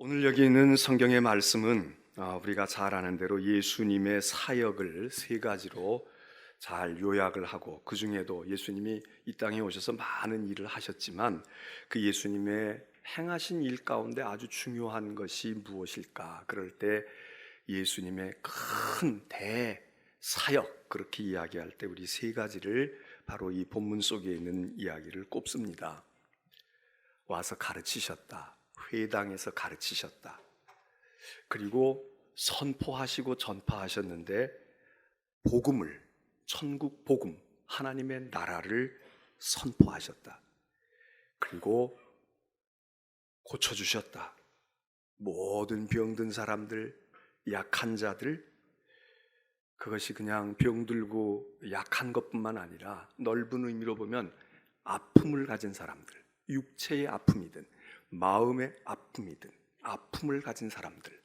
오늘 여기 있는 성경의 말씀은 우리가 잘 아는 대로 예수님의 사역을 세 가지로 잘 요약을 하고, 그 중에도 예수님이 이 땅에 오셔서 많은 일을 하셨지만 그 예수님의 행하신 일 가운데 아주 중요한 것이 무엇일까? 그럴 때 예수님의 큰 대사역, 그렇게 이야기할 때 우리 세 가지를 바로 이 본문 속에 있는 이야기를 꼽습니다. 와서 가르치셨다, 회당에서 가르치셨다, 그리고 선포하시고 전파하셨는데 복음을, 천국 복음, 하나님의 나라를 선포하셨다, 그리고 고쳐주셨다. 모든 병든 사람들, 약한 자들, 그것이 그냥 병들고 약한 것뿐만 아니라 넓은 의미로 보면 아픔을 가진 사람들, 육체의 아픔이든 마음의 아픔이든 아픔을 가진 사람들,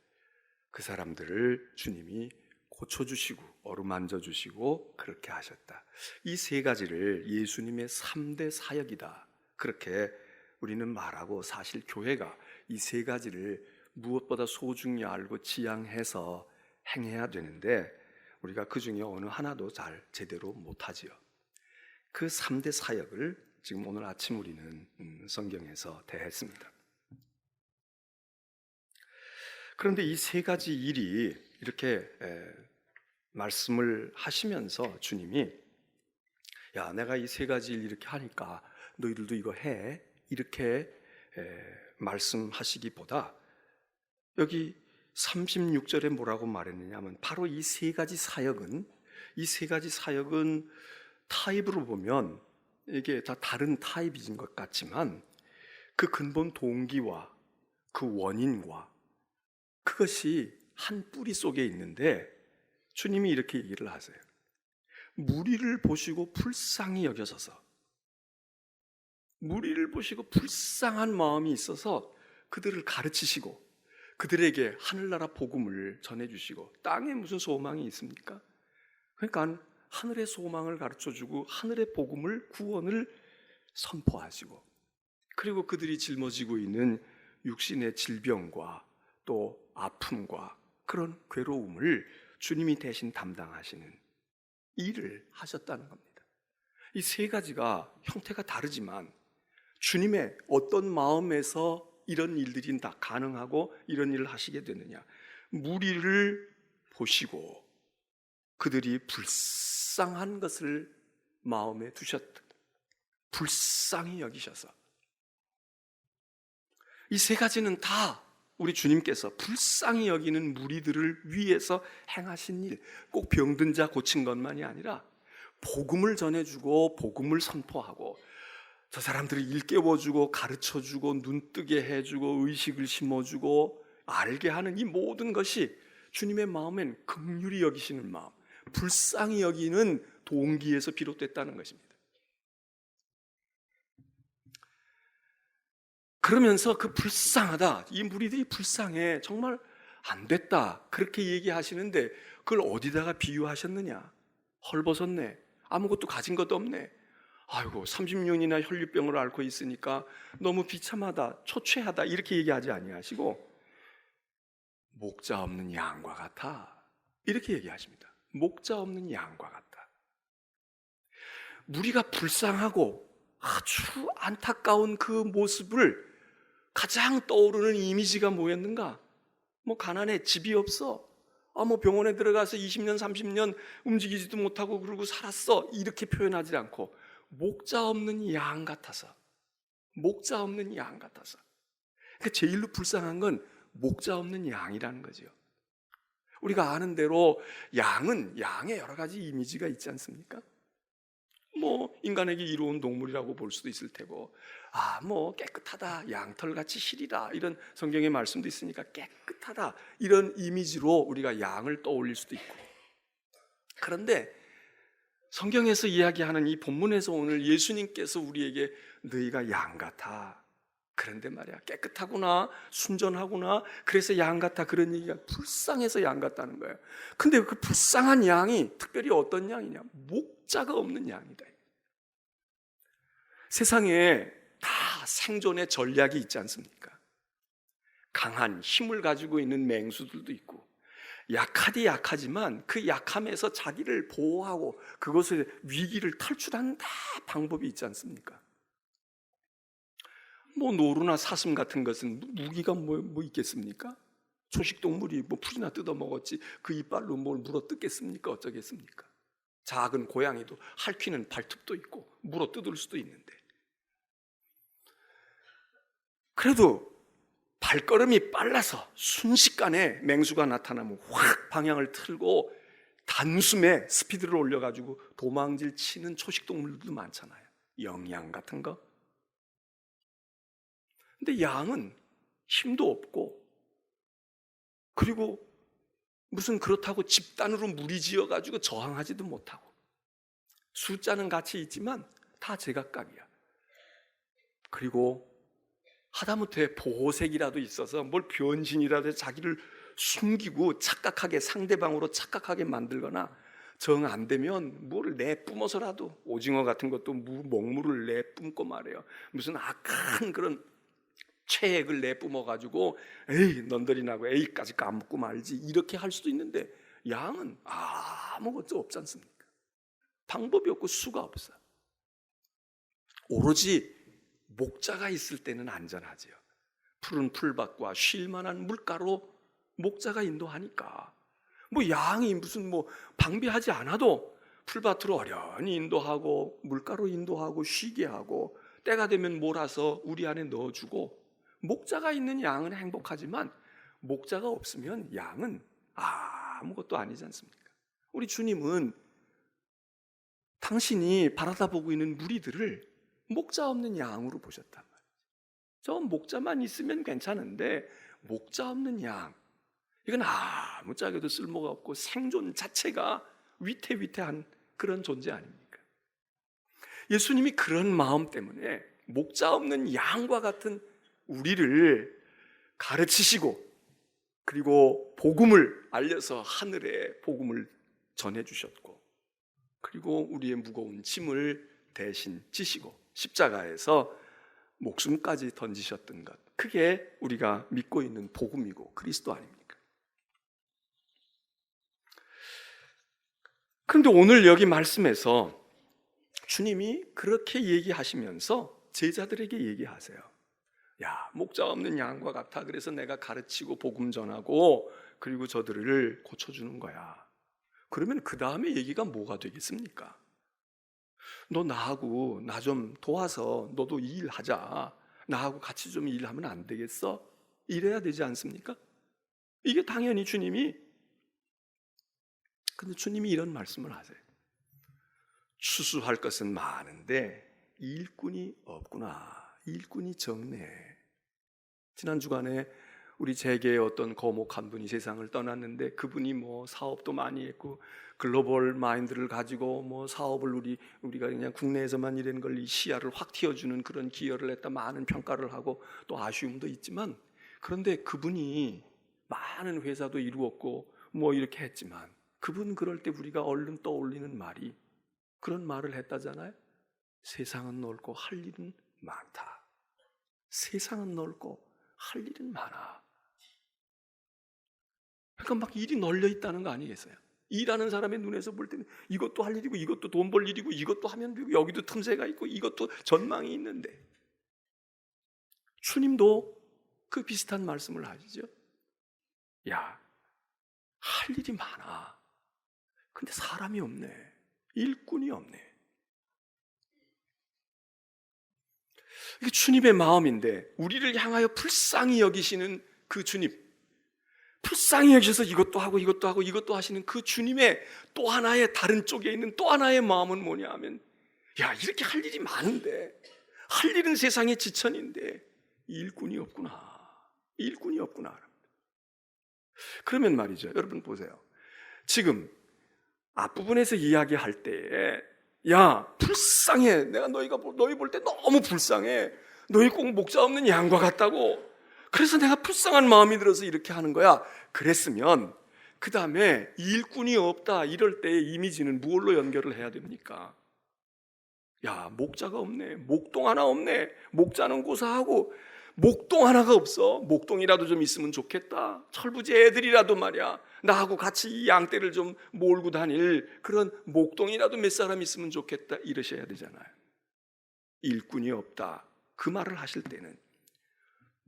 그 사람들을 주님이 고쳐주시고 어루만져 주시고 그렇게 하셨다. 이 세 가지를 예수님의 3대 사역이다, 그렇게 우리는 말하고, 사실 교회가 이 세 가지를 무엇보다 소중히 알고 지향해서 행해야 되는데 우리가 그 중에 어느 하나도 잘 제대로 못하지요. 그 3대 사역을 지금 오늘 아침 우리는 성경에서 대했습니다. 그런데 이 세 가지 일이 이렇게 말씀을 하시면서 주님이, 야, 내가 이 세 가지 일 이렇게 하니까 너희들도 이거 해, 이렇게 말씀하시기보다 여기 36절에 뭐라고 말했느냐면, 바로 이 세 가지 사역은, 타입으로 보면 이게 다 다른 타입인 것 같지만 그 근본 동기와 그 원인과 그것이 한 뿌리 속에 있는데, 주님이 이렇게 얘기를 하세요. 무리를 보시고 불쌍히 여겨서서, 무리를 보시고 불쌍한 마음이 있어서 그들을 가르치시고 그들에게 하늘나라 복음을 전해주시고, 땅에 무슨 소망이 있습니까? 그러니까 하늘의 소망을 가르쳐주고 하늘의 복음을, 구원을 선포하시고, 그리고 그들이 짊어지고 있는 육신의 질병과 또 아픔과 그런 괴로움을 주님이 대신 담당하시는 일을 하셨다는 겁니다. 이 세 가지가 형태가 다르지만 주님의 어떤 마음에서 이런 일들이 다 가능하고 이런 일을 하시게 되느냐, 무리를 보시고 그들이 불쌍한 것을 마음에 두셨다, 불쌍히 여기셔서. 이 세 가지는 다 우리 주님께서 불쌍히 여기는 무리들을 위해서 행하신 일, 꼭 병든 자 고친 것만이 아니라 복음을 전해주고 복음을 선포하고 저 사람들을 일깨워주고 가르쳐주고 눈뜨게 해주고 의식을 심어주고 알게 하는 이 모든 것이 주님의 마음엔 긍휼히 여기시는 마음, 불쌍히 여기는 동기에서 비롯됐다는 것입니다. 그러면서 그 불쌍하다, 이 무리들이 불쌍해, 정말 안 됐다, 그렇게 얘기하시는데 그걸 어디다가 비유하셨느냐? 헐벗었네, 아무것도 가진 것도 없네, 아이고 30년이나 혈류병을 앓고 있으니까 너무 비참하다, 초췌하다, 이렇게 얘기하지 아니하시고 목자 없는 양과 같아, 이렇게 얘기하십니다. 목자 없는 양과 같다. 무리가 불쌍하고 아주 안타까운 그 모습을 가장 떠오르는 이미지가 뭐였는가? 뭐 가난해, 집이 없어, 뭐 병원에 들어가서 20년 30년 움직이지도 못하고 그러고 살았어, 이렇게 표현하지 않고 목자 없는 양 같아서, 목자 없는 양 같아서. 그러니까 제일로 불쌍한 건 목자 없는 양이라는 거죠. 우리가 아는 대로 양은 양의 여러 가지 이미지가 있지 않습니까? 뭐 인간에게 이로운 동물이라고 볼 수도 있을 테고, 뭐 깨끗하다, 양털같이 시리다, 이런 성경의 말씀도 있으니까 깨끗하다, 이런 이미지로 우리가 양을 떠올릴 수도 있고. 그런데 성경에서 이야기하는 이 본문에서 오늘 예수님께서 우리에게 너희가 양 같아, 그런데 말이야 깨끗하구나, 순전하구나, 그래서 양 같아, 그런 얘기가 불쌍해서 양 같다는 거예요. 근데 그 불쌍한 양이 특별히 어떤 양이냐? 목자가 없는 양이다. 세상에 다 생존의 전략이 있지 않습니까? 강한 힘을 가지고 있는 맹수들도 있고, 약하지만 그 약함에서 자기를 보호하고 그것을 위기를 탈출하는 다 방법이 있지 않습니까? 뭐 노루나 사슴 같은 것은 무기가 뭐 있겠습니까? 초식동물이 뭐 풀이나 뜯어먹었지 그 이빨로 뭘 물어 뜯겠습니까? 어쩌겠습니까? 작은 고양이도 핥히는 발톱도 있고 물어 뜯을 수도 있는데, 그래도 발걸음이 빨라서 순식간에 맹수가 나타나면 확 방향을 틀고 단숨에 스피드를 올려가지고 도망질 치는 초식동물들도 많잖아요. 영양 같은 거. 근데 양은 힘도 없고, 그리고 무슨 그렇다고 집단으로 무리지어가지고 저항하지도 못하고, 숫자는 같이 있지만 다 제각각이야. 그리고 하다못해 보호색이라도 있어서 뭘 변신이라도 해서 자기를 숨기고 착각하게, 상대방으로 착각하게 만들거나, 정 안 되면 뭐를 내뿜어서라도, 오징어 같은 것도 먹물을 내뿜고 말해요. 무슨 악한 그런 체액을 내뿜어가지고 에이 넌더리나고 에이까지 까먹고 말지 이렇게 할 수도 있는데, 양은 아무것도 없지 않습니까? 방법이 없고 수가 없어. 오로지 목자가 있을 때는 안전하지요. 푸른 풀밭과 쉴만한 물가로 목자가 인도하니까, 뭐 양이 무슨 뭐 방비하지 않아도 풀밭으로 어련히 인도하고 물가로 인도하고 쉬게 하고 때가 되면 몰아서 우리 안에 넣어주고, 목자가 있는 양은 행복하지만 목자가 없으면 양은 아무것도 아니지 않습니까? 우리 주님은 당신이 바라다 보고 있는 무리들을 목자 없는 양으로 보셨단 말이에요. 저 목자만 있으면 괜찮은데 목자 없는 양, 이건 아무짝에도 쓸모가 없고 생존 자체가 위태위태한 그런 존재 아닙니까? 예수님이 그런 마음 때문에 목자 없는 양과 같은 우리를 가르치시고, 그리고 복음을 알려서 하늘에 복음을 전해주셨고, 그리고 우리의 무거운 짐을 대신 지시고 십자가에서 목숨까지 던지셨던 것, 그게 우리가 믿고 있는 복음이고 그리스도 아닙니까? 그런데 오늘 여기 말씀에서 주님이 그렇게 얘기하시면서 제자들에게 얘기하세요. 야, 목자 없는 양과 같아. 그래서 내가 가르치고 복음 전하고 그리고 저들을 고쳐주는 거야. 그러면 그 다음에 얘기가 뭐가 되겠습니까? 너 나하고 나 좀 도와서 너도 이 일하자. 나하고 같이 좀 일하면 안 되겠어? 이래야 되지 않습니까? 이게 당연히 근데 주님이 이런 말씀을 하세요. 추수할 것은 많은데 일꾼이 없구나. 일꾼이 적네. 지난 주간에 우리 재계의 어떤 거목한 분이 세상을 떠났는데, 그분이 뭐 사업도 많이 했고 글로벌 마인드를 가지고 뭐 사업을 우리가 그냥 국내에서만 일하는 걸 이 시야를 확 틔워주는 그런 기여를 했다, 많은 평가를 하고 또 아쉬움도 있지만, 그런데 그분이 많은 회사도 이루었고 뭐 이렇게 했지만, 그분 그럴 때 우리가 얼른 떠올리는 말이 그런 말을 했다잖아요. 세상은 넓고 할 일은 많다. 세상은 넓고 할 일은 많아. 그러니까 막 일이 널려 있다는 거 아니겠어요? 일하는 사람의 눈에서 볼 때는 이것도 할 일이고 이것도 돈 벌 일이고 이것도 하면 되고 여기도 틈새가 있고 이것도 전망이 있는데, 주님도 그 비슷한 말씀을 하시죠. 야, 할 일이 많아. 근데 사람이 없네. 일꾼이 없네. 이게 주님의 마음인데, 우리를 향하여 불쌍히 여기시는 그 주님, 불쌍히 여기셔서 이것도 하고 이것도 하고 이것도 하시는 그 주님의 또 하나의 다른 쪽에 있는 또 하나의 마음은 뭐냐 하면, 야, 이렇게 할 일이 많은데, 할 일은 세상의 지천인데 일꾼이 없구나. 일꾼이 없구나. 그러면 말이죠, 여러분 보세요. 지금 앞부분에서 이야기할 때에, 야, 불쌍해. 내가 너희 볼 때 너무 불쌍해. 너희 꼭 목자 없는 양과 같다고. 그래서 내가 불쌍한 마음이 들어서 이렇게 하는 거야. 그랬으면 그 다음에 일꾼이 없다 이럴 때의 이미지는 무엇로 연결을 해야 됩니까? 야, 목자가 없네. 목동 하나 없네. 목자는 고사하고 목동 하나가 없어. 목동이라도 좀 있으면 좋겠다. 철부지 애들이라도 말이야, 나하고 같이 이 양떼를 좀 몰고 다닐 그런 목동이라도 몇 사람 있으면 좋겠다, 이러셔야 되잖아요. 일꾼이 없다, 그 말을 하실 때는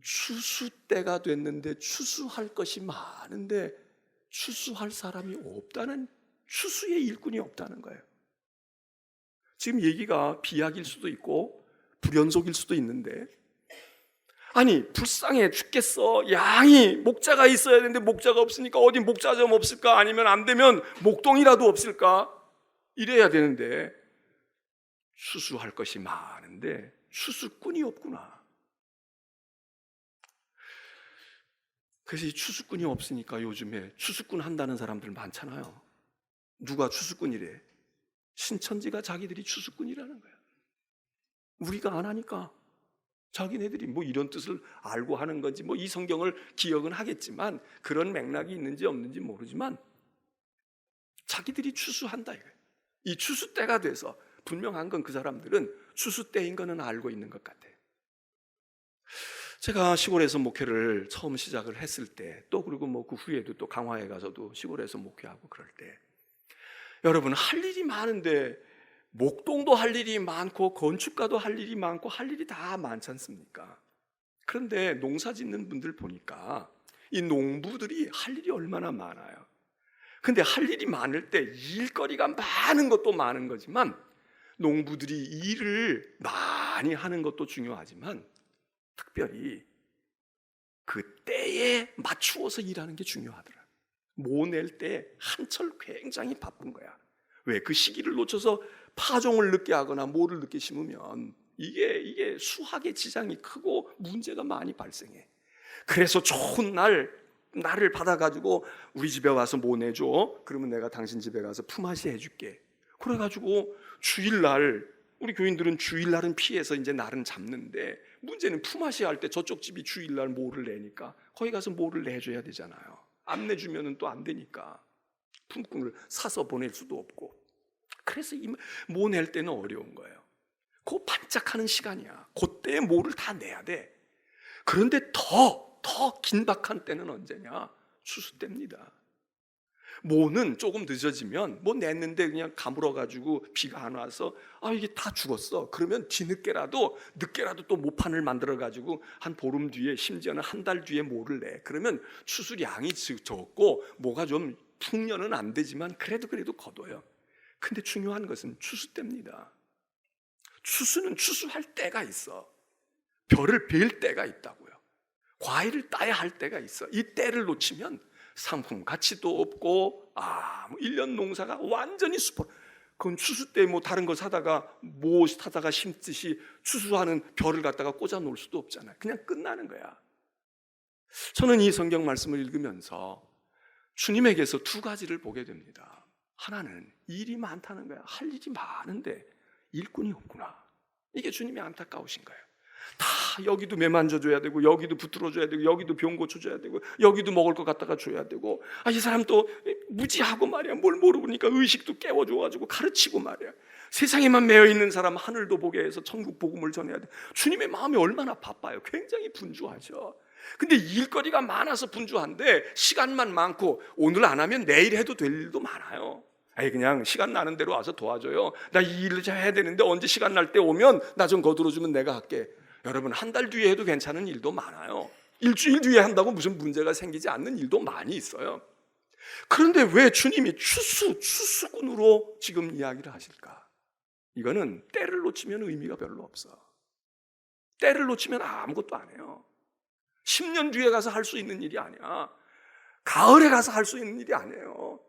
추수 때가 됐는데 추수할 것이 많은데 추수할 사람이 없다는, 추수의 일꾼이 없다는 거예요. 지금 얘기가 비약일 수도 있고 불연속일 수도 있는데, 아니 불쌍해 죽겠어, 양이 목자가 있어야 되는데 목자가 없으니까 어디 목자 좀 없을까, 아니면 안 되면 목동이라도 없을까, 이래야 되는데 추수할 것이 많은데 추수꾼이 없구나. 그래서 이 추수꾼이 없으니까 요즘에 추수꾼 한다는 사람들 많잖아요. 누가 추수꾼이래? 신천지가 자기들이 추수꾼이라는 거야. 우리가 안 하니까 자기네들이 뭐 이런 뜻을 알고 하는 건지, 뭐 이 성경을 기억은 하겠지만 그런 맥락이 있는지 없는지 모르지만 자기들이 추수한다 이거예요. 이 추수 때가 돼서 분명한 건 그 사람들은 추수 때인 거는 알고 있는 것 같아요. 제가 시골에서 목회를 처음 시작을 했을 때, 또 그리고 뭐 그 후에도 또 강화에 가서도 시골에서 목회하고 그럴 때, 여러분 할 일이 많은데 목동도 할 일이 많고 건축가도 할 일이 많고 할 일이 다 많지 않습니까? 그런데 농사 짓는 분들 보니까 이 농부들이 할 일이 얼마나 많아요. 근데 할 일이 많을 때 일거리가 많은 것도 많은 거지만, 농부들이 일을 많이 하는 것도 중요하지만 특별히 그 때에 맞추어서 일하는 게 중요하더라. 모낼 때 한철 굉장히 바쁜 거야. 왜? 그 시기를 놓쳐서 파종을 늦게 하거나 모를 늦게 심으면 이게 수확의 지장이 크고 문제가 많이 발생해. 그래서 좋은 날을 받아가지고 우리 집에 와서 모내줘. 그러면 내가 당신 집에 가서 품앗이 해줄게. 그래가지고 주일날, 우리 교인들은 주일날은 피해서 이제 날은 잡는데, 문제는 품앗이 할 때 저쪽 집이 주일날 모를 내니까 거기 가서 모를 내줘야 되잖아요. 안 내주면 또 안 되니까 품꾼을 사서 보낼 수도 없고. 그래서 이 모낼 때는 어려운 거예요. 그 반짝하는 시간이야. 그때에 모를 다 내야 돼. 그런데 더 긴박한 때는 언제냐? 추수 때입니다. 모는 조금 늦어지면 뭐 냈는데 그냥 가물어가지고 비가 안 와서 이게 다 죽었어. 그러면 늦게라도 또 모판을 만들어가지고 한 보름 뒤에, 심지어는 한 달 뒤에 모를 내. 그러면 추수량이 적고 모가 좀 풍년은 안 되지만 그래도 거둬요. 근데 중요한 것은 추수 때입니다. 추수는 추수할 때가 있어. 벼를 벨 때가 있다고요. 과일을 따야 할 때가 있어. 이 때를 놓치면 상품 가치도 없고 1년 농사가 완전히 수포. 그건 추수 때 뭐 다른 거 사다가 뭐 사다가 심듯이 추수하는 벼를 갖다가 꽂아 놓을 수도 없잖아요. 그냥 끝나는 거야. 저는 이 성경 말씀을 읽으면서 주님에게서 두 가지를 보게 됩니다. 하나는 일이 많다는 거야. 할 일이 많은데 일꾼이 없구나. 이게 주님이 안타까우신 거예요. 다 여기도 매 만져줘야 되고, 여기도 붙들어줘야 되고, 여기도 병 고쳐줘야 되고, 여기도 먹을 것 갖다가 줘야 되고, 이 사람 또 무지하고 말이야. 뭘 모르니까 의식도 깨워줘가지고 가르치고 말이야. 세상에만 매여 있는 사람 하늘도 보게 해서 천국 복음을 전해야 돼. 주님의 마음이 얼마나 바빠요. 굉장히 분주하죠. 근데 일거리가 많아서 분주한데 시간만 많고, 오늘 안 하면 내일 해도 될 일도 많아요. 그냥 시간 나는 대로 와서 도와줘요. 나 이 일을 해야 되는데 언제 시간 날 때 오면 나 좀 거들어주면 내가 할게. 여러분, 한 달 뒤에 해도 괜찮은 일도 많아요. 일주일 뒤에 한다고 무슨 문제가 생기지 않는 일도 많이 있어요. 그런데 왜 주님이 추수꾼으로 지금 이야기를 하실까? 이거는 때를 놓치면 의미가 별로 없어. 때를 놓치면 아무것도 안 해요. 10년 뒤에 가서 할 수 있는 일이 아니야. 가을에 가서 할 수 있는 일이 아니에요.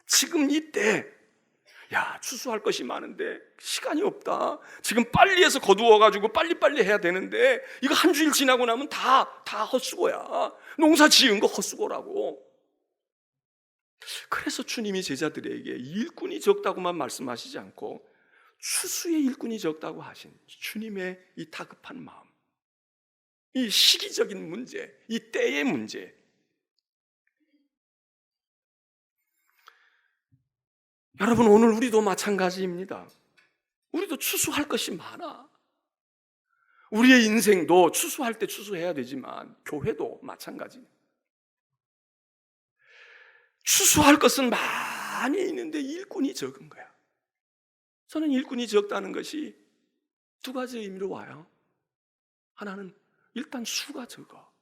지금 이때, 추수할 것이 많은데 시간이 없다. 지금 빨리 해서 거두어가지고 빨리빨리 해야 되는데 이거 한 주일 지나고 나면 다 헛수고야. 농사 지은 거 헛수고라고. 그래서 주님이 제자들에게 일꾼이 적다고만 말씀하시지 않고 추수의 일꾼이 적다고 하신 주님의 이 다급한 마음, 이 시기적인 문제, 이 때의 문제, 여러분, 오늘 우리도 마찬가지입니다. 우리도 추수할 것이 많아. 우리의 인생도 추수할 때 추수해야 되지만 교회도 마찬가지. 추수할 것은 많이 있는데 일꾼이 적은 거야. 저는 일꾼이 적다는 것이 두 가지 의미로 와요. 하나는 일단 수가 적어.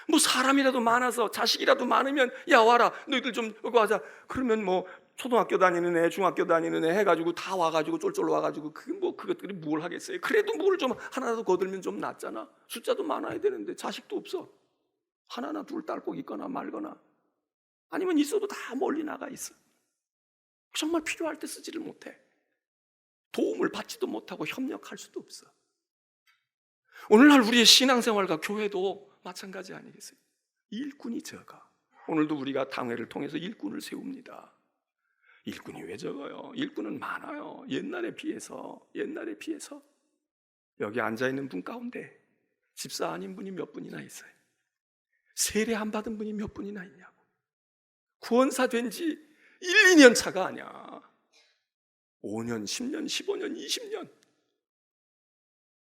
뭐 사람이라도 많아서 자식이라도 많으면 야 와라 너희들 좀 여기 와자. 그러면 뭐 초등학교 다니는 애, 중학교 다니는 애 해가지고 다 와가지고 쫄쫄 와가지고 그게 뭐 그것들이 뭘 하겠어요? 그래도 뭘 좀 하나라도 거들면 좀 낫잖아. 숫자도 많아야 되는데 자식도 없어. 하나나 둘 딸꼭 있거나 말거나 아니면 있어도 다 멀리 나가 있어. 정말 필요할 때 쓰지를 못해. 도움을 받지도 못하고 협력할 수도 없어. 오늘날 우리의 신앙생활과 교회도 마찬가지 아니겠어요? 일꾼이 적어. 오늘도 우리가 당회를 통해서 일꾼을 세웁니다. 일꾼이 왜 적어요? 일꾼은 많아요. 옛날에 비해서 여기 앉아있는 분 가운데 집사 아닌 분이 몇 분이나 있어요? 세례 안 받은 분이 몇 분이나 있냐고. 구원사 된 지 1, 2년 차가 아니야. 5년, 10년, 15년, 20년.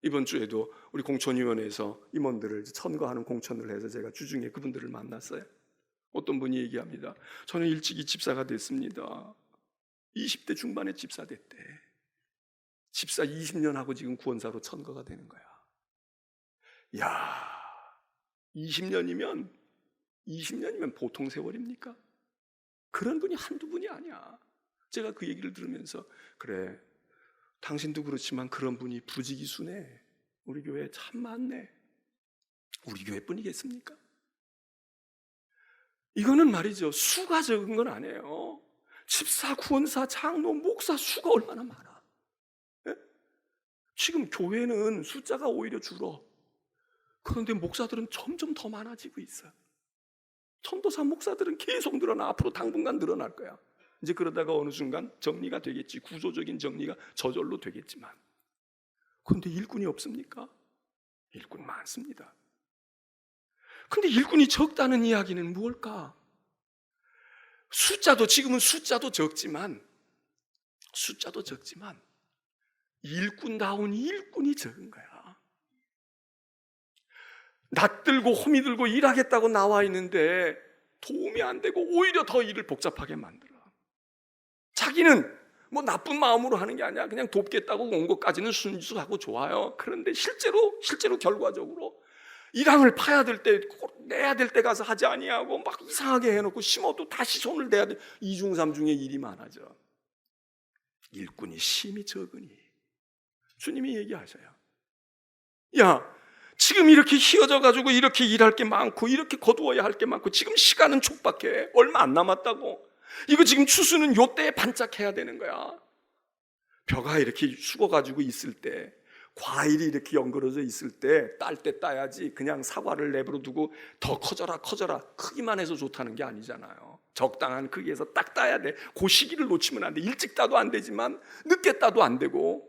이번 주에도 우리 공천위원회에서 임원들을 선거하는 공천을 해서 제가 주중에 그분들을 만났어요. 어떤 분이 얘기합니다. 저는 일찍이 집사가 됐습니다. 20대 중반에 집사 됐대. 집사 20년 하고 지금 구원사로 천거가 되는 거야. 야, 20년이면 보통 세월입니까? 그런 분이 한두 분이 아니야. 제가 그 얘기를 들으면서 그래, 당신도 그렇지만 그런 분이 부지기수네. 우리 교회에 참 많네. 우리 교회뿐이겠습니까? 이거는 말이죠, 수가 적은 건 아니에요. 집사, 구원사, 장로, 목사 수가 얼마나 많아. 예? 지금 교회는 숫자가 오히려 줄어. 그런데 목사들은 점점 더 많아지고 있어. 전도사 목사들은 계속 늘어나. 앞으로 당분간 늘어날 거야. 이제 그러다가 어느 순간 정리가 되겠지. 구조적인 정리가 저절로 되겠지만. 그런데 일꾼이 없습니까? 일꾼 많습니다. 근데 일꾼이 적다는 이야기는 무엇일까? 지금은 숫자도 적지만 일꾼다운 일꾼이 적은 거야. 낯들고 호미 들고 일하겠다고 나와 있는데 도움이 안 되고 오히려 더 일을 복잡하게 만들어. 자기는 뭐 나쁜 마음으로 하는 게 아니야. 그냥 돕겠다고 온 것까지는 순수하고 좋아요. 그런데 실제로 결과적으로 이랑을 파야 될 때, 내야 될 때 가서 하지 아니하고 막 이상하게 해놓고 심어도 다시 손을 대야 돼. 이중삼중의 일이 많아져. 일꾼이 심히 적으니 주님이 얘기하셔요. 야, 지금 이렇게 휘어져가지고 이렇게 일할 게 많고 이렇게 거두어야 할 게 많고 지금 시간은 촉박해. 얼마 안 남았다고. 이거 지금 추수는 요때에 반짝해야 되는 거야. 벼가 이렇게 죽어가지고 있을 때, 과일이 이렇게 연그러져 있을 때 딸 때 따야지. 그냥 사과를 내버려 두고 더 커져라 크기만 해서 좋다는 게 아니잖아요. 적당한 크기에서 딱 따야 돼. 그 시기를 놓치면 안 돼. 일찍 따도 안 되지만 늦게 따도 안 되고.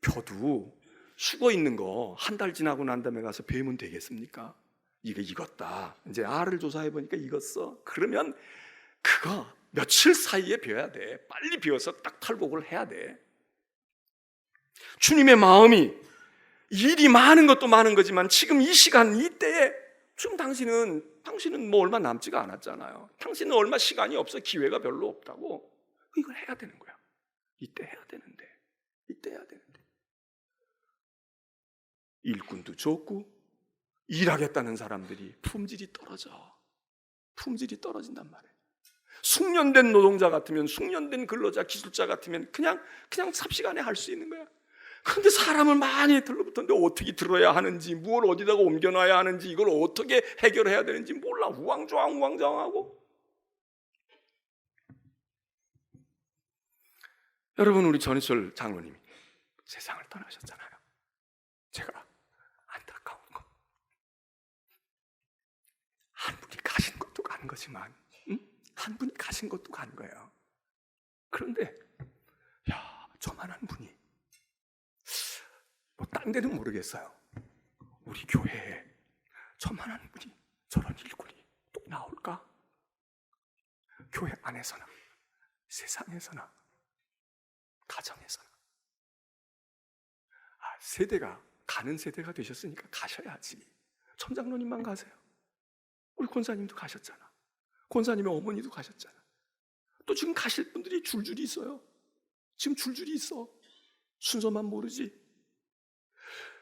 벼도 죽어 있는 거 한 달 지나고 난 다음에 가서 베면 되겠습니까? 이거 익었다. 이제 알을 조사해 보니까 익었어. 그러면 그거 며칠 사이에 베어야 돼. 빨리 베어서 딱 탈곡을 해야 돼. 주님의 마음이 일이 많은 것도 많은 거지만 지금 이 시간 이때에 지금 당신은 뭐 얼마 남지가 않았잖아요. 당신은 얼마 시간이 없어. 기회가 별로 없다고. 이걸 해야 되는 거야. 이때 해야 되는데. 일꾼도 적고 일하겠다는 사람들이 품질이 떨어진단 말이에요. 숙련된 노동자 같으면, 숙련된 근로자, 기술자 같으면 그냥 삽시간에 할 수 있는 거야. 그런데 사람을 많이 들러붙었는데 어떻게 들어야 하는지, 무엇을 어디다가 옮겨놔야 하는지, 이걸 어떻게 해결해야 되는지 몰라. 우왕좌왕하고. 여러분, 우리 전희철 장로님이 세상을 떠나셨잖아요. 제가 안타까운 거, 한 분이 가신 것도 가는 거지만, 한 분이 가신 것도 간 거예요. 그런데 저만한 분이, 뭐 딴 데는 모르겠어요. 우리 교회에 저만한 분이, 저런 일꾼이 또 나올까? 교회 안에서나 세상에서나 가정에서. 세대가 가는 세대가 되셨으니까 가셔야지. 천장로님만 가세요. 우리 권사님도 가셨잖아. 권사님의 어머니도 가셨잖아. 또 지금 가실 분들이 줄줄이 있어요. 지금 줄줄이 있어. 순서만 모르지.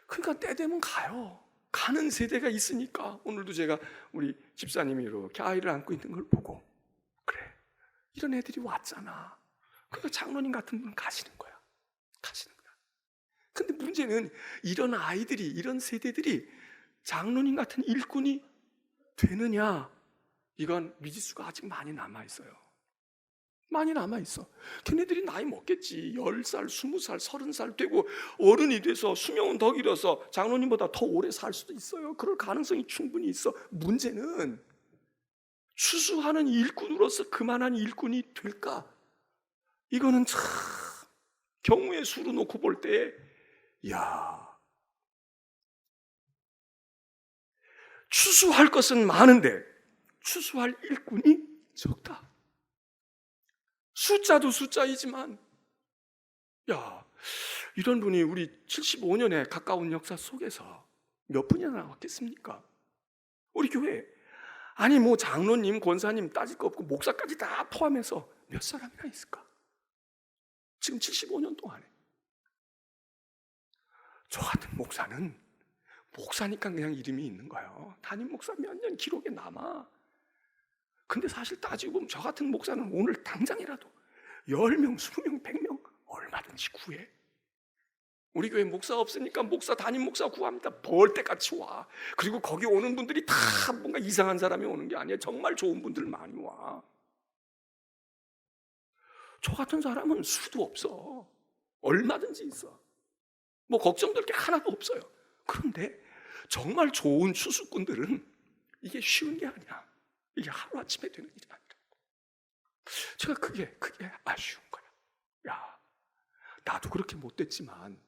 그러니까 때 되면 가요. 가는 세대가 있으니까. 오늘도 제가 우리 집사님이 이렇게 아이를 안고 있는 걸 보고, 그래, 이런 애들이 왔잖아. 그러니까 장로님 같은 분은 가시는 거야. 가시는 거야. 근데 문제는 이런 아이들이, 이런 세대들이 장로님 같은 일꾼이 되느냐? 이건 미지수가 아직 많이 남아있어요. 많이 남아있어. 걔네들이 나이 먹겠지. 10살, 20살, 30살 되고 어른이 돼서 수명은 더 길어서 장로님보다 더 오래 살 수도 있어요. 그럴 가능성이 충분히 있어. 문제는 추수하는 일꾼으로서 그만한 일꾼이 될까? 이거는 참 경우의 수로 놓고 볼 때, 야, 추수할 것은 많은데 추수할 일꾼이 적다. 숫자도 숫자이지만, 야, 이런 분이 우리 75년에 가까운 역사 속에서 몇 분이나 나왔겠습니까? 우리 교회, 아니 뭐 장로님, 권사님 따질 거 없고 목사까지 다 포함해서 몇 사람이나 있을까? 지금 75년 동안에. 저 같은 목사는 목사니까 그냥 이름이 있는 거예요. 담임 목사 몇 년 기록에 남아. 근데 사실 따지고 보면 저 같은 목사는 오늘 당장이라도 10명, 20명, 100명 얼마든지 구해. 우리 교회 목사 없으니까 목사, 담임 목사 구합니다. 벌떼같이 와. 그리고 거기 오는 분들이 다 뭔가 이상한 사람이 오는 게 아니에요. 정말 좋은 분들 많이 와. 저 같은 사람은 수도 없어. 얼마든지 있어. 뭐 걱정될 게 하나도 없어요. 그런데 정말 좋은 추수꾼들은 이게 쉬운 게 아니야. 이게 하루아침에 되는 일이 아니라. 제가 그게 아쉬운 거야. 야, 나도 그렇게 못됐지만,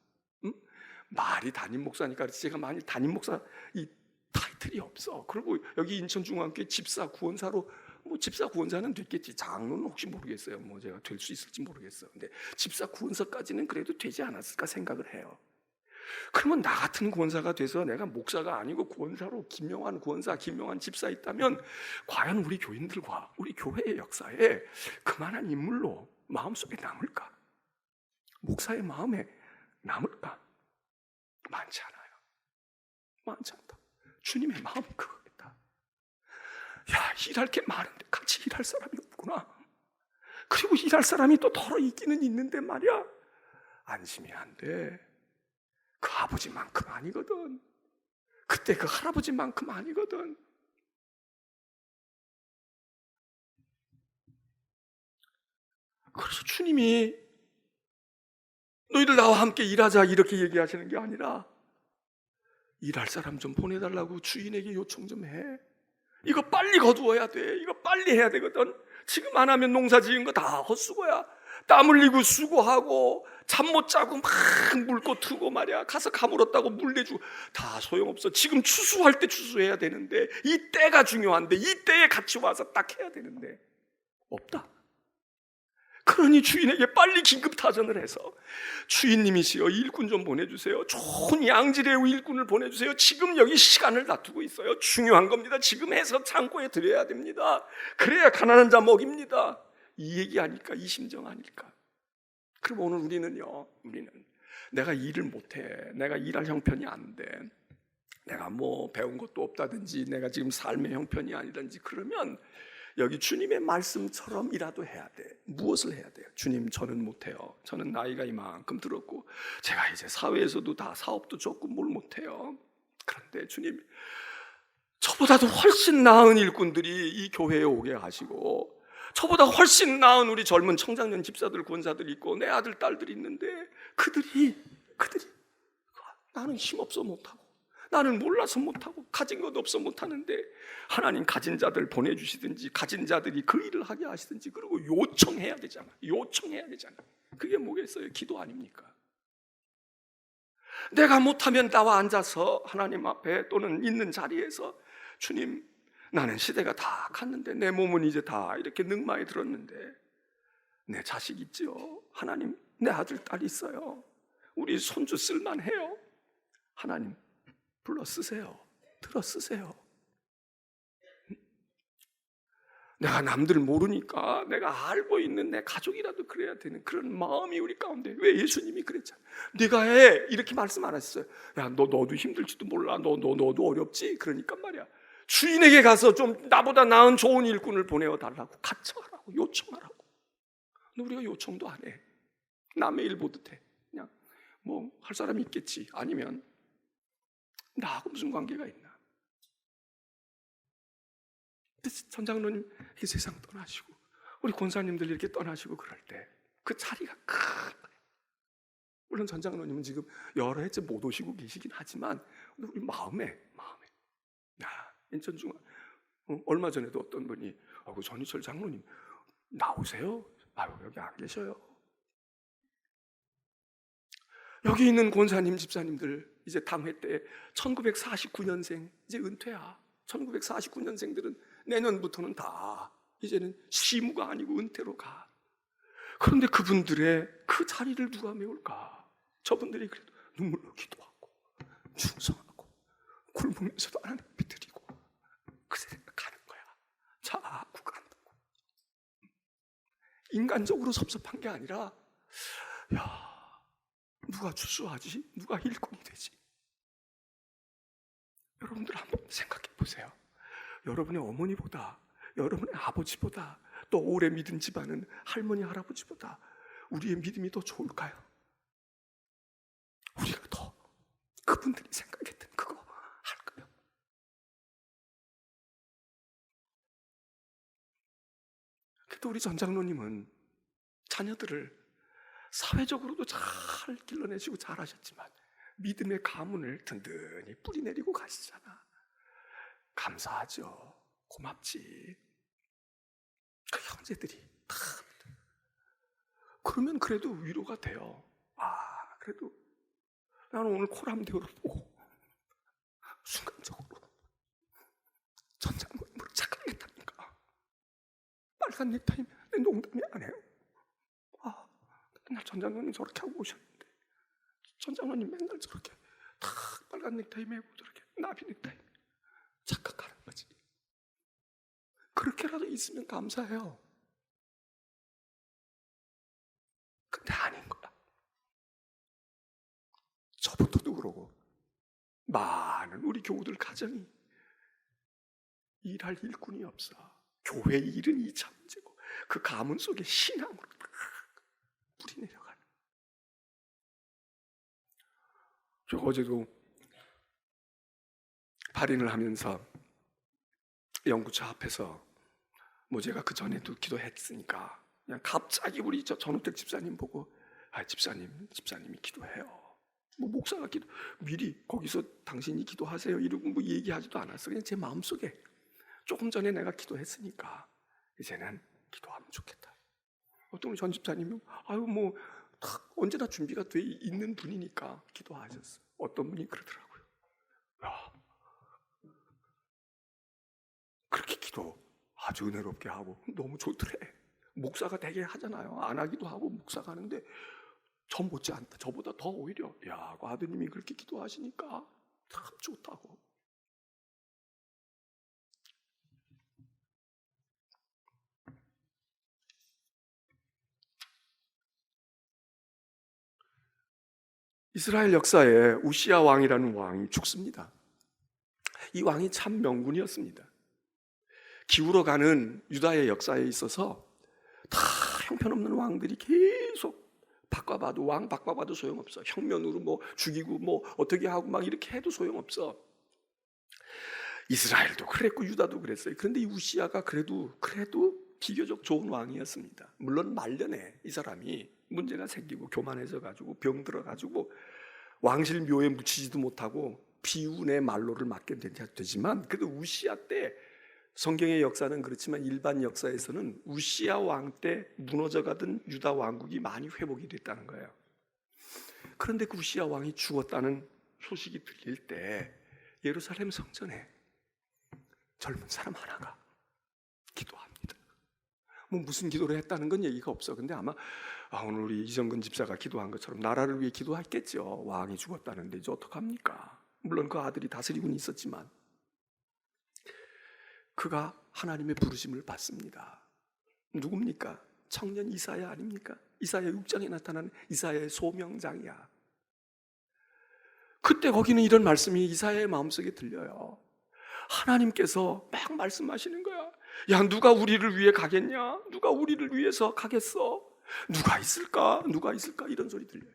응? 말이 담임 목사니까 제가 많이 담임 목사 이 타이틀이 없어. 그리고 여기 인천중앙교회 집사 구원사로, 뭐 집사 구원사는 됐겠지. 장로는 혹시 모르겠어요. 뭐 제가 될 수 있을지 모르겠어요. 근데 집사 구원사까지는 그래도 되지 않았을까 생각을 해요. 그러면 나 같은 권사가 돼서 내가 목사가 아니고 권사로 김명환 권사, 김명환 집사 있다면 과연 우리 교인들과 우리 교회의 역사에 그만한 인물로 마음속에 남을까? 목사의 마음에 남을까? 많지 않아요. 많지 않다. 주님의 마음은 그거겠다. 야, 일할 게 많은데 같이 일할 사람이 없구나. 그리고 일할 사람이 또 덜어 있기는 있는데 말이야, 안심이 안 돼. 그 아버지만큼 아니거든. 그때 그 할아버지만큼 아니거든. 그래서 주님이 너희들 나와 함께 일하자 이렇게 얘기하시는 게 아니라 일할 사람 좀 보내달라고 주인에게 요청 좀 해. 이거 빨리 거두어야 돼. 이거 빨리 해야 되거든. 지금 안 하면 농사 지은 거 다 헛수고야. 땀 흘리고 수고하고 잠 못 자고 막 물고 트고 말이야. 가서 가물었다고 물 내주고 다 소용없어. 지금 추수할 때 추수해야 되는데, 이 때가 중요한데, 이 때에 같이 와서 딱 해야 되는데 없다. 그러니 주인에게 빨리 긴급 타전을 해서 주인님이시여 일꾼 좀 보내주세요. 좋은 양질의 일꾼을 보내주세요. 지금 여기 시간을 다투고 있어요. 중요한 겁니다. 지금 해서 창고에 드려야 됩니다. 그래야 가난한 자 먹입니다. 이 얘기하니까 이 심정 아닐까? 그럼 오늘 우리는 내가 일을 못해, 내가 일할 형편이 안 돼, 내가 뭐 배운 것도 없다든지 내가 지금 삶의 형편이 아니든지 그러면 여기 주님의 말씀처럼이라도 해야 돼. 무엇을 해야 돼요? 주님, 저는 못해요. 저는 나이가 이만큼 들었고 제가 이제 사회에서도 다 사업도 적고 뭘 못해요. 그런데 주님, 저보다도 훨씬 나은 일꾼들이 이 교회에 오게 하시고 저보다 훨씬 나은 우리 젊은 청장년 집사들, 권사들이 있고 내 아들, 딸들이 있는데 그들이 나는 힘없어 못하고, 나는 몰라서 못하고, 가진 것 없어 못하는데 하나님 가진 자들 보내주시든지 가진 자들이 그 일을 하게 하시든지, 그리고 요청해야 되잖아. 그게 뭐겠어요? 기도 아닙니까? 내가 못하면 나와 앉아서 하나님 앞에 또는 있는 자리에서 주님, 나는 시대가 다 갔는데 내 몸은 이제 다 이렇게 늙마에 들었는데 내 자식 있지요. 하나님, 내 아들, 딸 있어요. 우리 손주 쓸만해요. 하나님 불러 쓰세요. 들어 쓰세요. 내가 남들 모르니까 내가 알고 있는 내 가족이라도 그래야 되는 그런 마음이 우리 가운데. 왜 예수님이 그랬잖아요. 네가 해 이렇게 말씀 안 하셨어요. 야, 너도 힘들지도 몰라. 너도 어렵지. 그러니까 말이야, 주인에게 가서 좀 나보다 나은 좋은 일꾼을 보내어 달라고 가청하라고, 요청하라고. 근데 우리가 요청도 안 해. 남의 일 보듯 해. 그냥 뭐 할 사람이 있겠지. 아니면 나하고 무슨 관계가 있나. 전 장로님 이 세상 떠나시고 우리 권사님들 이렇게 떠나시고 그럴 때 그 자리가 큰 거예요. 물론 전 장로님은 지금 여러 해째 못 오시고 계시긴 하지만 우리 마음에 야, 인천중앙 얼마 전에도 어떤 분이 그 전희철 장로님 나오세요? 아유, 여기 안 계셔요. 여기 있는 권사님 집사님들 이제 당회 때 1949년생 이제 은퇴야. 1949년생들은 내년부터는 다 이제는 시무가 아니고 은퇴로 가. 그런데 그분들의 그 자리를 누가 메울까? 저분들이 그래도 눈물로 기도하고 충성하고 굶으면서도 하나님 믿드리고 그 생각하는 거야. 자꾸 간다고. 인간적으로 섭섭한 게 아니라 야, 누가 주수하지? 누가 일꾼이 되지? 여러분들 한번 생각해 보세요. 여러분의 어머니보다, 여러분의 아버지보다, 또 오래 믿은 집안은 할머니, 할아버지보다 우리의 믿음이 더 좋을까요? 우리가 더 그분들이 생각했던 그거 할까요? 그래도 우리 전 장로님은 자녀들을 사회적으로도 잘 길러내시고 잘하셨지만 믿음의 가문을 든든히 뿌리내리고 가시잖아. 감사하죠. 고맙지. 그 형제들이 다. 그러면 그래도 위로가 돼요. 아, 그래도 나는 오늘 코람데오를 보고 순간적으로 전 장로님으로 착각했다니까. 빨간 넥타이면 농담이 아니에요. 아, 맨날 전 장로님 저렇게 하고 오셨는데 전 장로님 맨날 저렇게 탁 빨간 넥타이 메고 저렇게 나비 넥타이 착각하는 거지. 그렇게라도 있으면 감사해요. 근데 아닌 거야. 저부터도 그러고 많은 우리 교우들 가정이 일할 일꾼이 없어. 교회 일은 2차 문제고 그 가문 속에 신앙으로 뿌리 내려가는. 저 어제도 발인을 하면서 연구차 앞에서 뭐 제가 그 전에도 기도했으니까 그냥 갑자기 우리 전우택 집사님 보고 집사님이 기도해요. 뭐 목사가 미리 거기서 당신이 기도하세요 이러고 뭐 얘기하지도 않았어. 그냥 제 마음속에 조금 전에 내가 기도했으니까 이제는 기도하면 좋겠다. 어떤 전 집사님이 뭐 언제나 준비가 돼 있는 분이니까 기도하셨어. 어떤 분이 그러더라고요. 야, 그렇게 기도 아주 은혜롭게 하고 너무 좋더래. 목사가 되게 하잖아요. 안 하기도 하고 목사가 하는데 저 못지않다. 저보다 더 오히려 야, 그 아드님이 그렇게 기도하시니까 참 좋다고. 이스라엘 역사에 우시야 왕이라는 왕이 죽습니다. 이 왕이 참 명군이었습니다. 기울어가는 유다의 역사에 있어서 다 형편없는 왕들이 계속 왕 바꿔봐도 소용없어. 혁명으로 뭐 죽이고 뭐 어떻게 하고 막 이렇게 해도 소용없어. 이스라엘도 그랬고 유다도 그랬어요. 그런데 이 우시야가 그래도 비교적 좋은 왕이었습니다. 물론 말년에 이 사람이 문제가 생기고 교만해져 가지고 병 들어 가지고 왕실 묘에 묻히지도 못하고 비운의 말로를 맡게 되지만 그래도 우시야 때 성경의 역사는 그렇지만 일반 역사에서는 우시야 왕 때 무너져가던 유다 왕국이 많이 회복이 됐다는 거예요. 그런데 그 우시야 왕이 죽었다는 소식이 들릴 때 예루살렘 성전에 젊은 사람 하나가 기도합니다. 뭐 무슨 기도를 했다는 건 얘기가 없어. 근데 아마 오늘 우리 이정근 집사가 기도한 것처럼 나라를 위해 기도했겠죠. 왕이 죽었다는데 이제 어떡합니까? 물론 그 아들이 다스리고는 있었지만 그가 하나님의 부르심을 받습니다. 누굽니까? 청년 이사야 아닙니까? 이사야 6장에 나타나는 이사야의 소명장이야. 그때 거기는 이런 말씀이 이사야의 마음속에 들려요. 하나님께서 막 말씀하시는 거야. 야, 누가 우리를 위해 가겠냐? 누가 우리를 위해서 가겠어? 누가 있을까? 누가 있을까? 이런 소리 들려요.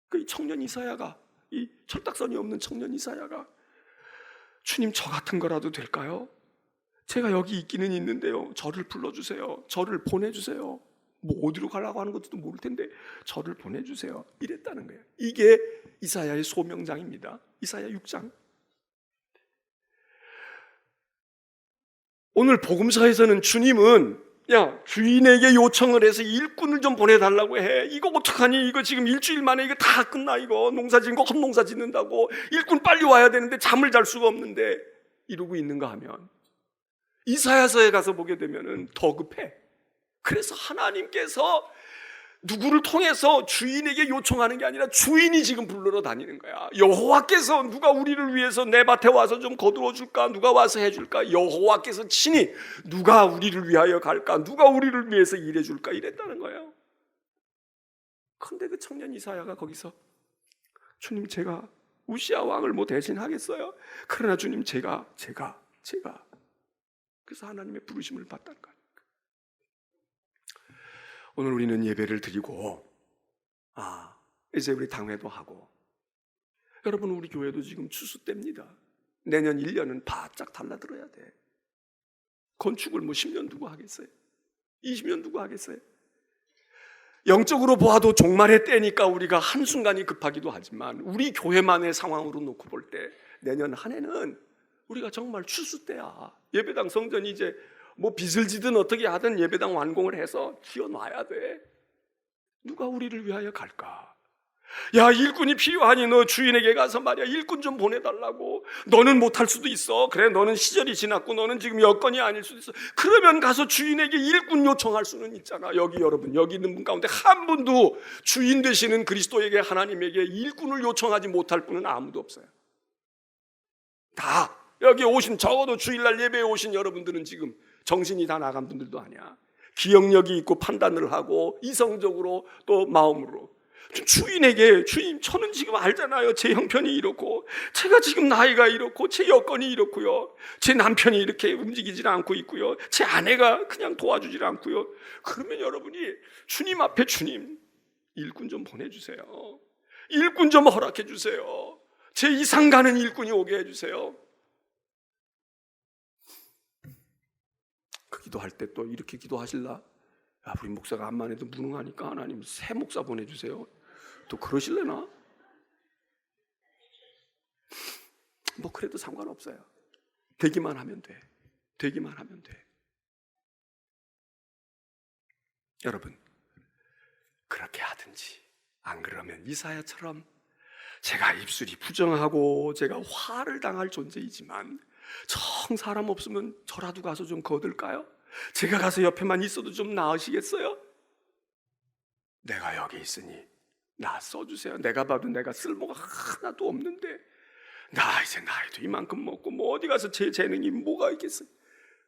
그 청년 이사야가, 이 철딱선이 없는 청년 이사야가, 주님 저 같은 거라도 될까요? 제가 여기 있기는 있는데요, 저를 불러주세요. 저를 보내주세요. 뭐 어디로 가려고 하는 것도 모를 텐데 저를 보내주세요. 이랬다는 거예요. 이게 이사야의 소명장입니다. 이사야 6장. 오늘 복음서에서는 주님은 야, 주인에게 요청을 해서 일꾼을 좀 보내달라고 해. 이거 어떡하니? 이거 지금 일주일 만에 이거 다 끝나. 이거 농사 짓는 거 헛농사 짓는다고. 일꾼 빨리 와야 되는데 잠을 잘 수가 없는데 이러고 있는가 하면 이사야서에 가서 보게 되면은 더 급해. 그래서 하나님께서 누구를 통해서 주인에게 요청하는 게 아니라 주인이 지금 불러러 다니는 거야. 여호와께서 누가 우리를 위해서 내 밭에 와서 좀 거두어 줄까? 누가 와서 해줄까? 여호와께서 친히 누가 우리를 위하여 갈까? 누가 우리를 위해서 일해 줄까? 이랬다는 거예요. 그런데 그 청년 이사야가 거기서 주님 제가 우시아 왕을 뭐 대신하겠어요? 그러나 주님 제가 그래서 하나님의 부르심을 받다는 거예요. 오늘 우리는 예배를 드리고 이제 우리 당회도 하고 여러분 우리 교회도 지금 추수 때입니다. 내년 1년은 바짝 달라들어야 돼. 건축을 뭐 10년 두고 하겠어요? 20년 두고 하겠어요? 영적으로 보아도 종말의 때니까 우리가 한순간이 급하기도 하지만 우리 교회만의 상황으로 놓고 볼 때 내년 한 해는 우리가 정말 추수 때야. 예배당 성전이 이제 뭐 빚을 지든 어떻게 하든 예배당 완공을 해서 지어놔야 돼. 누가 우리를 위하여 갈까? 야, 일꾼이 필요하니 너 주인에게 가서 말이야 일꾼 좀 보내달라고. 너는 못할 수도 있어. 그래 너는 시절이 지났고 너는 지금 여건이 아닐 수도 있어. 그러면 가서 주인에게 일꾼 요청할 수는 있잖아. 여러분 여기 있는 분 가운데 한 분도 주인 되시는 그리스도에게 하나님에게 일꾼을 요청하지 못할 분은 아무도 없어요. 다 여기 오신 적어도 주일날 예배에 오신 여러분들은 지금 정신이 다 나간 분들도 아니야. 기억력이 있고 판단을 하고 이성적으로 또 마음으로 주인에게 주인 저는 지금 알잖아요. 제 형편이 이렇고 제가 지금 나이가 이렇고 제 여건이 이렇고요. 제 남편이 이렇게 움직이질 않고 있고요. 제 아내가 그냥 도와주질 않고요. 그러면 여러분이 주님 앞에 주님 일꾼 좀 보내주세요. 일꾼 좀 허락해 주세요. 제 이상 가는 일꾼이 오게 해주세요. 그 기도할 때 또 이렇게 기도하실라? 야, 우리 목사가 암만 해도 무능하니까 하나님 새 목사 보내주세요. 또 그러실래나? 뭐 그래도 상관없어요. 되기만 하면 돼. 되기만 하면 돼. 여러분 그렇게 하든지 안 그러면 이사야처럼 제가 입술이 부정하고 제가 화를 당할 존재이지만 정 사람 없으면 저라도 가서 좀 거둘까요? 제가 가서 옆에만 있어도 좀 나으시겠어요? 내가 여기 있으니 나 써주세요. 내가 봐도 내가 쓸모가 하나도 없는데 나 이제 나이도 이만큼 먹고 뭐 어디 가서 제 재능이 뭐가 있겠어요?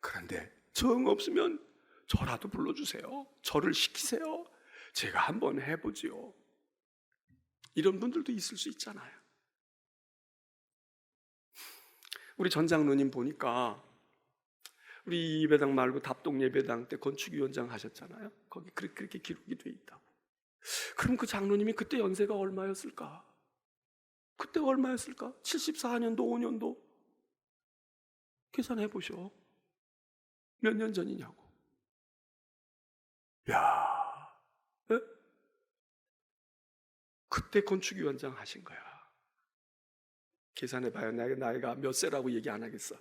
그런데 정 없으면 저라도 불러주세요. 저를 시키세요. 제가 한번 해보지요. 이런 분들도 있을 수 있잖아요. 우리 전 장로님 보니까 우리 예배당 말고 답동 예배당 때 건축위원장 하셨잖아요. 거기 그렇게 기록이 돼 있다고. 그럼 그 장로님이 그때 연세가 얼마였을까? 그때가 얼마였을까? 74년도 5년도 계산해 보셔. 몇 년 전이냐고. 야, 에? 그때 건축위원장 하신 거야. 계산해봐요. 나이가 몇 세라고 얘기 안 하겠어.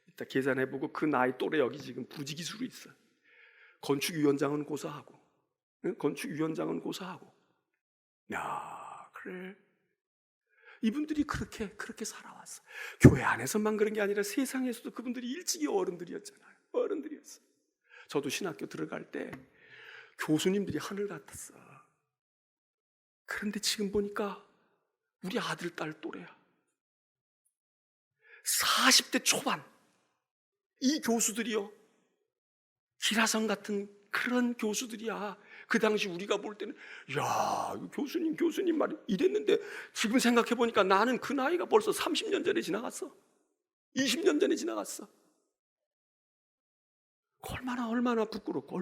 이따 계산해보고 그 나이 또래 여기 지금 부지기수로 있어. 건축위원장은 고사하고, 건축위원장은 고사하고. 야, 그래. 이분들이 그렇게 살아왔어. 교회 안에서만 그런 게 아니라 세상에서도 그분들이 일찍이 어른들이었잖아요. 어른들이었어. 저도 신학교 들어갈 때 교수님들이 하늘 같았어. 그런데 지금 보니까 우리 아들, 딸 또래야. 40대 초반. 이 교수들이요, 기라성 같은 그런 교수들이야. 그 당시 우리가 볼 때는 야, 교수님 말이 이랬는데, 지금 생각해 보니까 나는 그 나이가 벌써 30년 전에 지나갔어. 20년 전에 지나갔어. 얼마나 부끄럽고,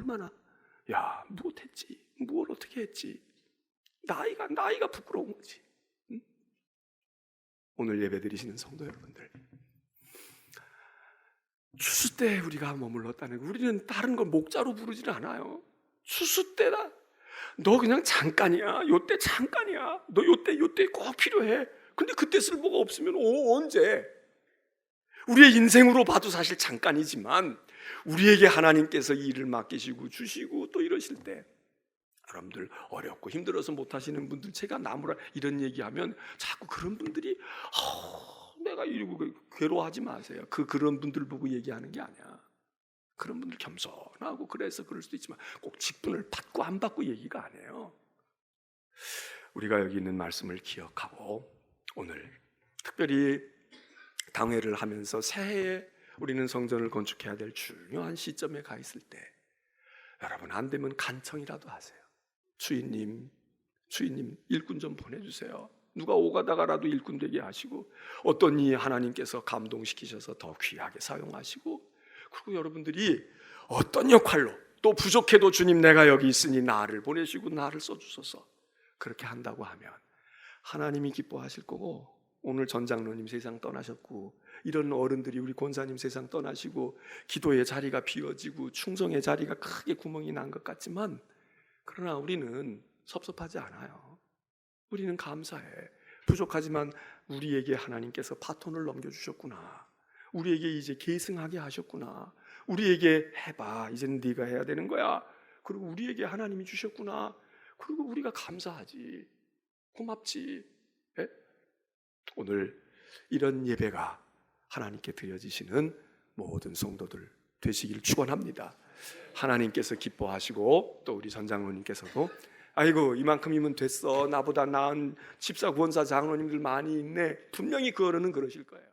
야, 못했지, 뭘 어떻게 했지. 나이가 부끄러운 거지. 응? 오늘 예배 드리시는 성도 여러분들, 추수 때 우리가 머물렀다는 거, 우리는 다른 걸 목자로 부르지는 않아요. 추수 때다. 너 그냥 잠깐이야. 요때 잠깐이야. 너 요때 꼭 필요해. 근데 그때 쓸모가 없으면 언제? 우리의 인생으로 봐도 사실 잠깐이지만, 우리에게 하나님께서 이 일을 맡기시고 주시고 또 이러실 때, 여러분들 어렵고 힘들어서 못하시는 분들, 제가 나무라 이런 얘기하면 자꾸 그런 분들이 내가 이러고 괴로워하지 마세요. 그런 분들 보고 얘기하는 게 아니야. 그런 분들 겸손하고 그래서 그럴 수도 있지만 꼭 직분을 받고 안 받고 얘기가 아니에요. 우리가 여기 있는 말씀을 기억하고, 오늘 특별히 당회를 하면서 새해에 우리는 성전을 건축해야 될 중요한 시점에 가 있을 때, 여러분 안 되면 간청이라도 하세요. 주인님 일꾼 좀 보내주세요. 누가 오가다가라도 일꾼 되게 하시고, 어떤 이 하나님께서 감동시키셔서 더 귀하게 사용하시고, 그리고 여러분들이 어떤 역할로, 또 부족해도 주님 내가 여기 있으니 나를 보내시고 나를 써주소서, 그렇게 한다고 하면 하나님이 기뻐하실 거고, 오늘 전 장로님 세상 떠나셨고, 이런 어른들이, 우리 권사님 세상 떠나시고, 기도의 자리가 비어지고 충성의 자리가 크게 구멍이 난 것 같지만, 그러나 우리는 섭섭하지 않아요. 우리는 감사해. 부족하지만 우리에게 하나님께서 바톤을 넘겨주셨구나. 우리에게 이제 계승하게 하셨구나. 우리에게 해봐, 이제는 네가 해야 되는 거야. 그리고 우리에게 하나님이 주셨구나. 그리고 우리가 감사하지, 고맙지. 예? 오늘 이런 예배가 하나님께 드려지시는 모든 성도들 되시길 축원합니다. 하나님께서 기뻐하시고, 또 우리 전장로님께서도 아이고 이만큼이면 됐어, 나보다 나은 집사 권사 장로님들 많이 있네, 분명히 그 어른은 그러실 거예요.